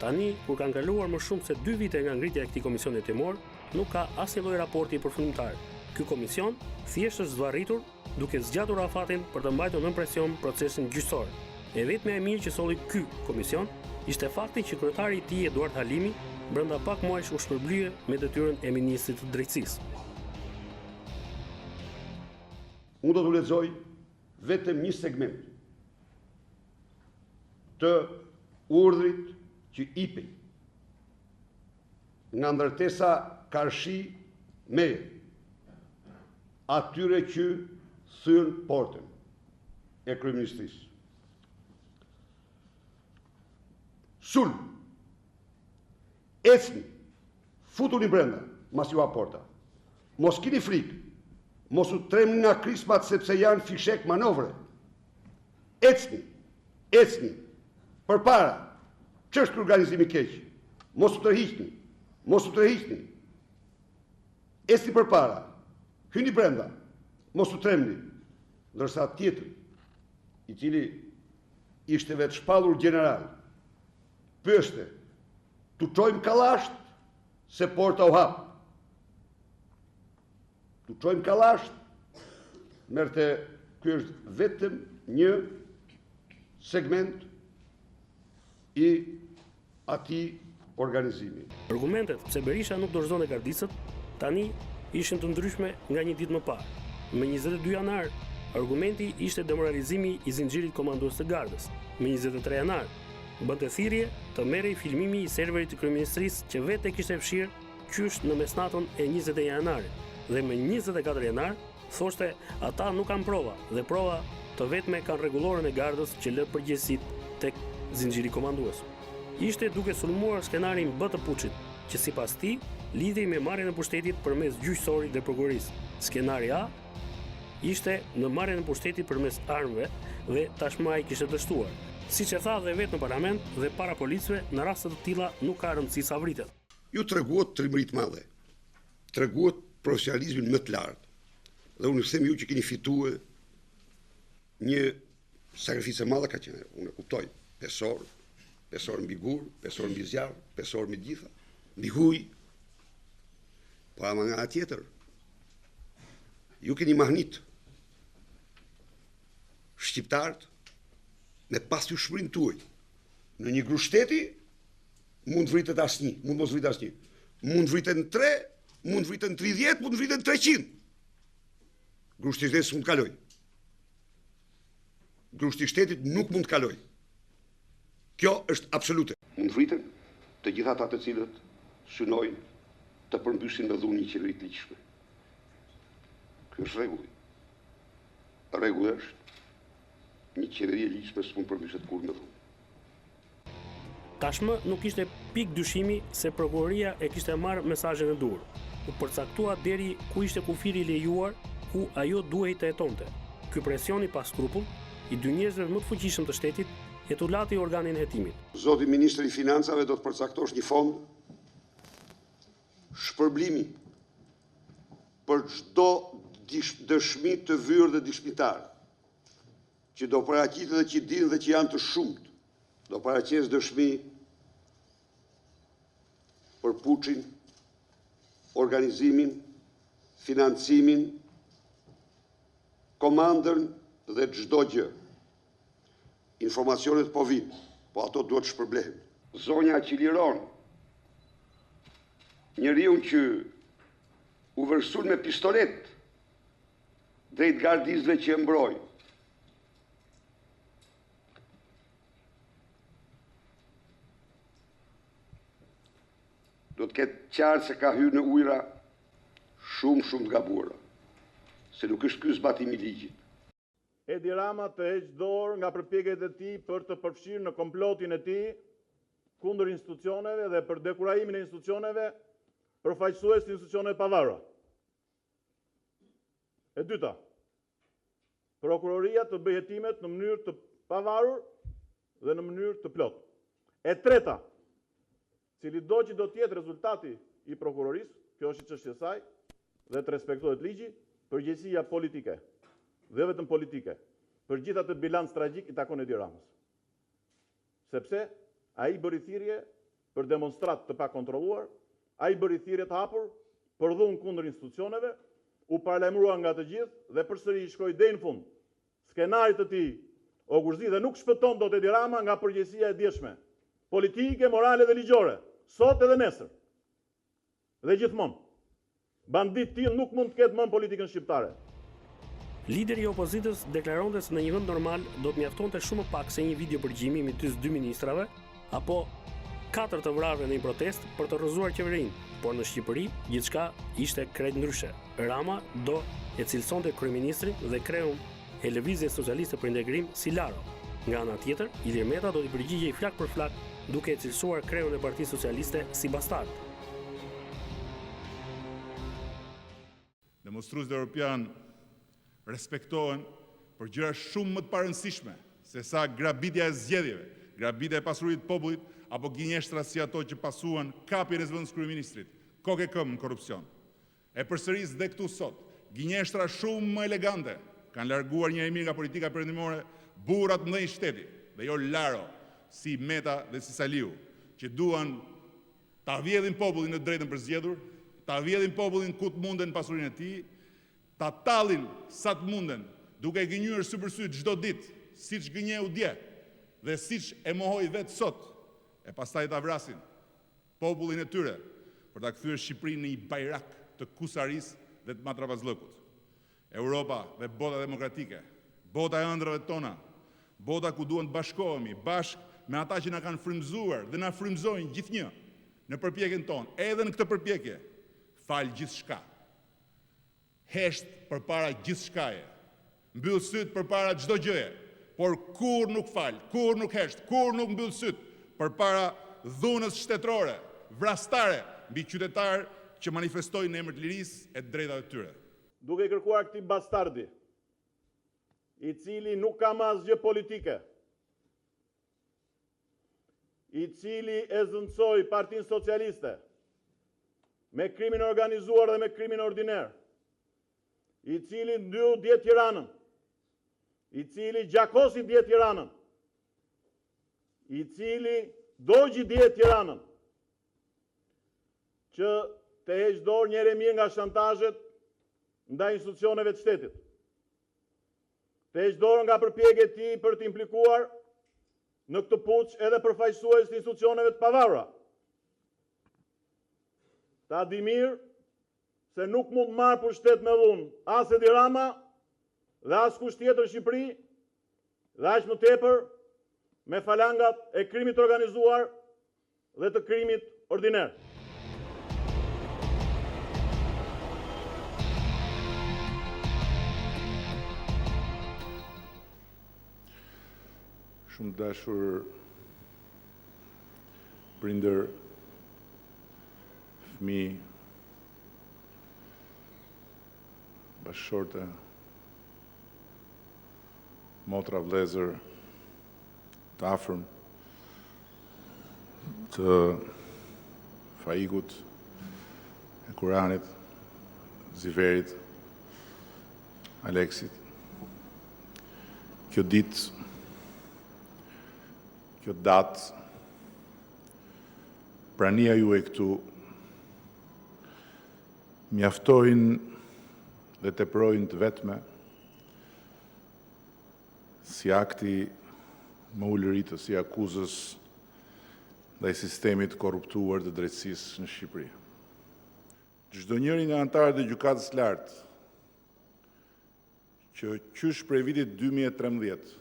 tani kur kanë kaluar më shumë se 2 vite nga ngritja e këtij komisioni hetimor, nuk ka asnjë lloj raporti përfundimtar. Ky komision thjesht është zvarritur duke zgjatur afatin për të mbajtur nën presion procesin gjyqësor. E vetmja e mirë që solli ky komision ishte fakti që kryetari i tij Eduard Halimi brenda pak muajsh u shpërblye me detyrën e ministrit të drejtësisë. Unë do t'u lexoj vetëm një segment të urdhrit që ipi nga ndërtesa Karshi Meje, atyre që thyrën portën e kryeministrisë. Sulm, ecni, futuni brenda, mas ju porta. Mos kini frikë, mos u tremni nga krismat sepse janë fishek manovre. Ecni, përpara, ç'është organizimi keq. Mos u tërhiqni. Ecni përpara, hyni brenda, mos u tremni. Ndërsa tjetri, i cili ishte vetë shpallur general, pyeste, tu çojmë kallasht se porta u hap. Tu çojmë kallasht, merrte, ky është vetëm një segment i atij organizimi. Argumentet pse Berisha nuk dorëzonte gardisët tani ishin të ndryshme nga një ditë më parë. Me 22 janar, argumenti ishte demoralizimi i zinxhirit komandues të gardës. Me 23 janar, bënte thirrje të merrej filmimi i serverit të kryeministrisë që vetë kishte fshirë qysh në mesnatën e 21 janarit. Dhe me 24 janar, thoshte ata nuk kanë prova dhe prova të vetme kanë rregullorën e gardës që lë përgjegjësitë tek zinxhiri komandues. Ishte duke sulmuar skenarin B të puçit, që sipas tij lidhej me marrjen e pushtetit përmes gjyqësorit dhe prokurorisë. Skenari A ishte në marrjen e pushtetit përmes armëve dhe tashmë ai kishte dështuar. Siç e tha dhe vetë në parlament dhe para policëve, në raste të tilla nuk ka rëndësi sa vritet. Ju treguat trimëri të madhe, treguat profesionalizmin më të lartë, dhe unë them ju që keni fituar një sakrificë e madhe ka qenë, unë e kuptoj, pesor mbi gur, pesor mbi zjarr, pesor mbi gjitha, mbi huj, po ama nga tjetër, ju keni mahnit shqiptarët me pasqyrshmërinë tuaj. Në një grushteti mund vritet asnjë, mund mos vritet asnjë. Mund vriten 3, mund vriten 30, mund vriten 300. Grushti shtetit mund të kaloj. Grushti shtetit nuk mund të kaloj. Kjo është absolute. Mund vriten të gjitha ata të cilët synojnë të përmbysin me dhunë një qeveri të ligjshme. Ky është rregulli. Rregulli është një qeveri e ligjshme s'mund përmbyset kur me dhunë. Tashmë nuk ishte pik dyshimi se prokuroria e kishte marrë mesazhin e dur. U përcaktua deri ku ishte kufiri i lejuar, ku ajo duhej të jetonte. Ky presioni pa skrupull i dy njerëzve më të fuqishëm të shtetit jetulati organin e hetimit. Zoti Ministri i Financave do të përcaktosh një fond shpërblimi për çdo dëshmi të vyrë dhe dëshmitar, që do paraqitet dhe që dinë dhe që janë të shumt, do paraqes dëshmi për puçin, organizimin, financimin, komandën dhe çdo gjë. Informacionet po vinë, po ato duhet shpërblehen. Zonja që liron njeriu që u vërsul me pistolet drejt gardisëve që e mbrojnë. Do të ketë qartë se ka hyrë në ujëra shumë të gabuara, se nuk është ky zbatimi i ligjit. Edi Rama të heqë dorë nga përpjekjet e tij për të përfshirë në komplotin e tij kundër institucioneve dhe për dekurajimin e institucioneve përfaqësues të institucioneve pavarura. E dyta, prokuroria të bëjë hetimet në mënyrë të pavarur dhe në mënyrë të plotë. E treta, cili do që do tjetë rezultati i prokurorisë, kjo është i çështja e saj, dhe të respektohet ligji, përgjegjësia politike, dhe vetëm politike, për gjithë atë bilanc tragjik i takon Edi Ramës. Sepse ai bëri thirrje për demonstrat të pakontrolluar, ai bëri thirrje të hapur për dhunë kundër institucioneve, u paralajmërua nga të gjithë dhe përsëri i shkoi deri në fund. Skenarit të tij o kurzi dhe nuk shpëton dot Edi Rama nga përgjegjësia e dieshme, politike, morale dhe ligjore, sot edhe nesër. Dhe gjithmonë. Bandit tillë nuk mund të ketë më politikën shqiptare. Lideri i opozitës deklaronte se në një vend normal do të mjaftonte shumë më pak se një video përgjimi midis dy ministrave apo 4 të vrarë në një protest për të rrëzuar qeverinë, por në Shqipëri gjithçka ishte krejt ndryshe. Rama do e cilësonte kryeministrin dhe kreun e Lëvizjes Socialiste për Integrim si Laro. Nga ana tjetër, Ilir Meta do t'i përgjigjej flak për flak duke e cilësuar kreun e Partisë Socialiste si bastard. Demonstruesët europian respektohen për gjëra shumë më të parëndësishme se sa grabitja e zgjedhjeve, grabitja e pasurisë të popullit apo gënjeshtra si ato që pasuan kapjen e zëvendës kryeministrit, kokë e këmbë në korrupsion. E përsëris dhe këtu sot, gënjeshtra shumë më elegante kanë larguar një mirë nga politika perëndimore burrat më i shteti, dhe jo Laro, si Meta dhe si Saliu, që duan ta vjedhin popullin në drejtën për zgjedhur, ta vjedhin popullin ku të munden pasurinë e tij, ta tallin sa të munden, duke gënjur sypërsy çdo ditë, siç gënjeu dje dhe siç e mohoi vetë sot, e pastaj ta vrasin popullin e tyre për ta kthyer Shqipërinë në një bajrak të kusarisë dhe të matrapazllëkut. Europa dhe bota demokratike, bota e ëndrave tona, bota ku duan të bashkohemi bashkë me ata që na kanë frymëzuar dhe na frymëzojnë gjithnjë në përpjekjen tonë, edhe në këtë përpjekje, fal gjithçka. Hesht përpara gjithçkaje, mbyll syt përpara çdo gjëje, por kur nuk fal, kur nuk hesht, kur nuk mbyll syt përpara dhunës shtetërore, vrastare mbi qytetarë që manifestojnë në emër të lirisë e të drejtave të tyre. Duke kërkuar këtij bastardi, i cili nuk ka më asgjë politike, i cili e zëndsoi Partinë Socialiste me krimin organizuar dhe me krimin ordiner, i cili ndyu dje Tiranën, i cili gjakosi dje Tiranën, i cili dogji dje Tiranën, që të heqë dorë njëre mirë nga shantazhet ndaj institucioneve të shtetit. Të heqë dorë nga përpjekjet e tij për të implikuar në këtë puç edhe përfaqësues të institucioneve të pavarura. Ta di mirë se nuk mund marrë pushtet me dhunë as Edi Rama dhe as kush tjetër në Shqipëri, dhe aq më tepër me falangat e krimit organizuar dhe të krimit ordiner. Shumë dashur prindër, fëmijë, bashkëshorte, motra, vëllezër, të afërm, të Faikut, e Kuranit, Ziverit, Aleksit. Kjo ditë, kjo datë, prania juaj këtu, mjaftojnë dhe tepërojnë të vetme si akti më ulëritë, si akuzës ndaj sistemit korruptuar të drejtësisë në Shqipëri. Çdo njëri nga anëtarët e gjykatës lartë që qysh prej vitit 2013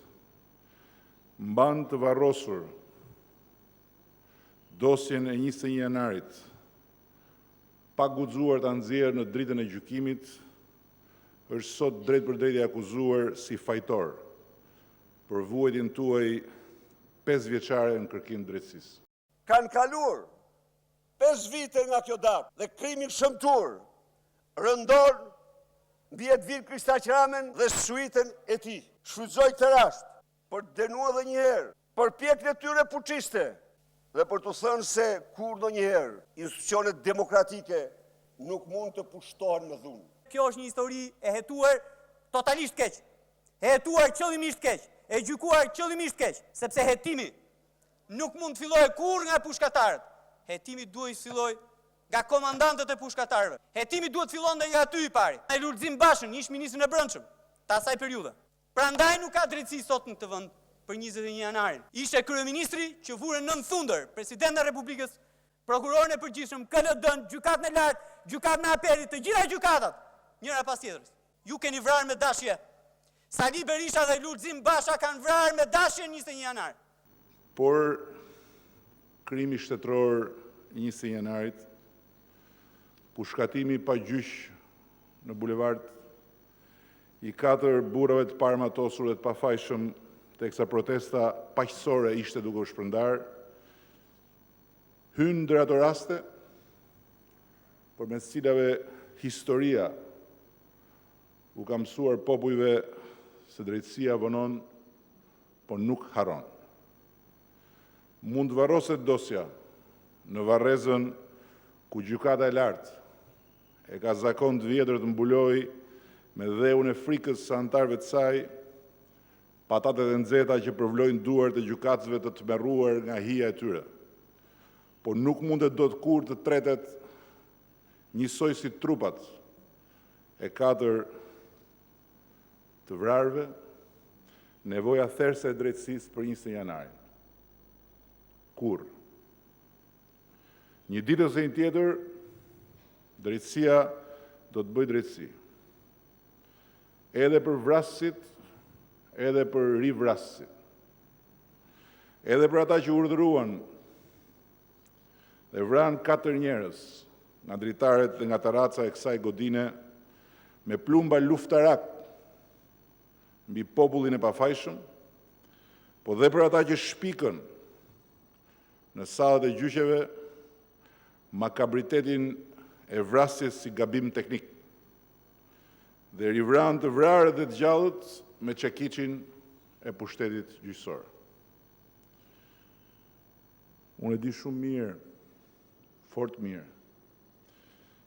mban të varrosur dosjen e 21 janarit, pa guxuar ta nxjerrë në dritën e gjykimit, është sot drejt për drejt i akuzuar si fajtor për vuajtjen tuaj 5 vjeçare në kërkim drejtësisë. Kanë kaluar 5 vite nga kjo datë dhe krimi shëmtuar rëndon mbi Edvin Kristaq Ramën dhe suitën e tij. Shfrytëzoj këtë rast për të denuar edhe një herë përpjekjen e tyre puçiste dhe për të thënë se kur ndonjëherë institucionet demokratike nuk mund të pushtohen me dhunë. Kjo është një histori e hetuar totalisht keq, e hetuar qëllimisht keq, e gjykuar qëllimisht keq, sepse hetimi nuk mund të fillojë kurrë nga pushkatarët. Hetimi duhet të fillojë nga komandantët e pushkatarëve. Hetimi duhet të fillonte nga aty i pari. Ai Lulzim Bashën, ish ministrin e Brendshëm të asaj periudhe. Prandaj nuk ka drejtësi sot në këtë vend për 21 janarin. Ishte kryeministri që vure nën thundër presidenti e Republikës, prokurorin e përgjithshëm, KLD-n, gjykatën e lartë, gjykatën e apelit, të gjitha gjykatat, njëra pas tjetrës. Ju keni vrarë me dashje Sali Berisha dhe Lulzim Basha kanë vrarë me dashje 21 janar. Por krimi shtetëror 21 janarit, pushkatimi pa gjyq në bulevard i 4 burrave të parëmatosur dhe të pafajshëm, teksa protesta paqësore ishte duke u shpërndar, hyn ndër ato raste përmes cilave historia u ka mësuar popujve se drejtësia vonon, por nuk harron. Mund varroset dosja në Varrezën, ku gjykata e lartë e ka zakon të vjetër të mbuloj me dheun e frikës së antarëve të saj, patatet e nxehta që përvlojnë duart e gjykatësve të tmerruar nga hija e tyre. Por nuk mundet dot kur të tretet njësoj si trupat e 4 të vrarëve, nevoja therse e drejtësisë për 21 janarin. Kur? Një ditë ose një tjetër, drejtësia do të bëjë drejtësi. Edhe për vrasësit, edhe për rivrasësit. Edhe për ata që urdhëruan dhe vranë 4 njerëz nga dritaret dhe nga taraca e kësaj godine me plumba luftarak mbi popullin e pafajshëm, po dhe për ata që shpikën në sallat e gjyqeve makabritetin e vrasjes si gabim teknik dhe rivran të vrarët dhe të gjallët me çekiçin e pushtetit gjyqësor. Unë e di shumë mirë, fort mirë,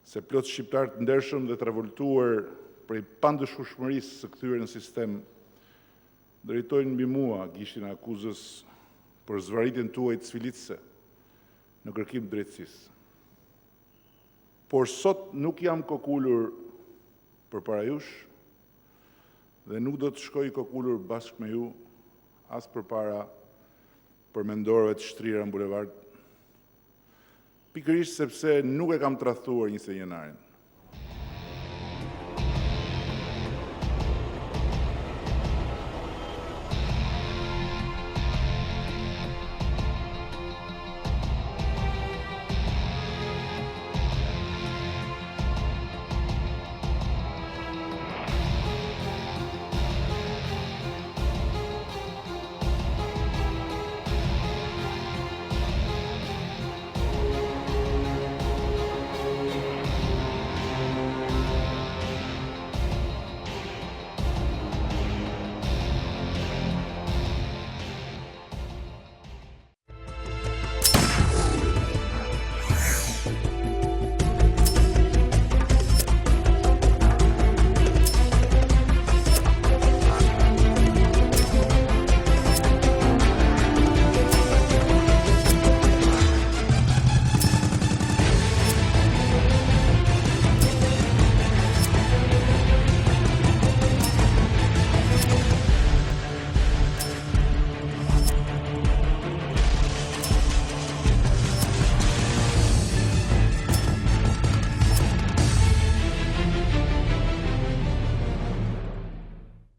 se plot shqiptar të ndershëm dhe të revoltuar prej pandëshkueshmërisë së kthyer në sistem drejtojnë mbi mua gishtin e akuzës për zvarritjen tuaj të sfilitëse në kërkim të drejtësisë. Por sot nuk jam kokulur përpara jush dhe nuk do të shkoj kokulur bashkë me ju as përpara përmendorëve të shtrirë në bulevard, pikërisht sepse nuk e kam tradhtuar 21 janarin.